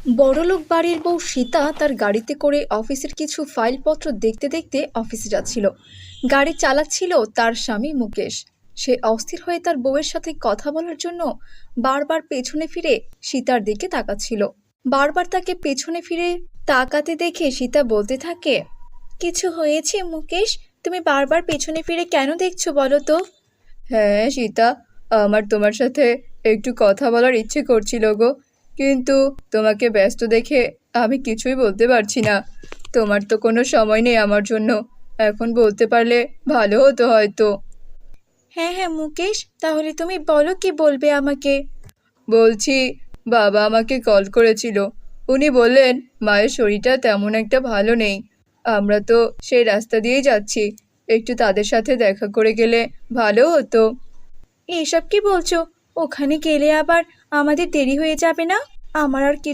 বড়লোক বাড়ির বউ সীতা তার গাড়িতে করে অফিসের কিছু ফাইলপত্র দেখতে দেখতে অফিসে যাচ্ছিল। গাড়ি চালাচ্ছিল তার স্বামী মুকেশ। সে অস্থির হয়ে তার বউয়ের সাথে কথা বলার জন্য বারবার পেছনে ফিরে সীতার দিকে তাকাচ্ছিল। বারবার তাকে পেছনে ফিরে তাকাতে দেখে সীতা বলতে থাকে, কিছু হয়েছে মুকেশ? তুমি বারবার পেছনে ফিরে কেন দেখছো বলো তো? হ্যাঁ সীতা, আমার তোমার সাথে একটু কথা বলার ইচ্ছে করছিল গো, কিন্তু তোমাকে ব্যস্ত দেখে আমি কিছুই বলতে পারছি না। তোমার তো কোনো সময় নেই আমার জন্য, এখন বলতে পারলে ভালো হতো হয়তো। হ্যাঁ হ্যাঁ মুকেশ, তাহলে তুমি বলো কি বলবে আমাকে। বলছি, বাবা আমাকে কল করেছিল। উনি বললেন মায়ের শরীরটা তেমন একটা ভালো নেই। আমরা তো সেই রাস্তা দিয়েই যাচ্ছি, একটু তাদের সাথে দেখা করে গেলে ভালো হতো। এসব কি বলছো? ওখানে গেলে আবার আমাদের দেরি হয়ে যাবে না? আমার আর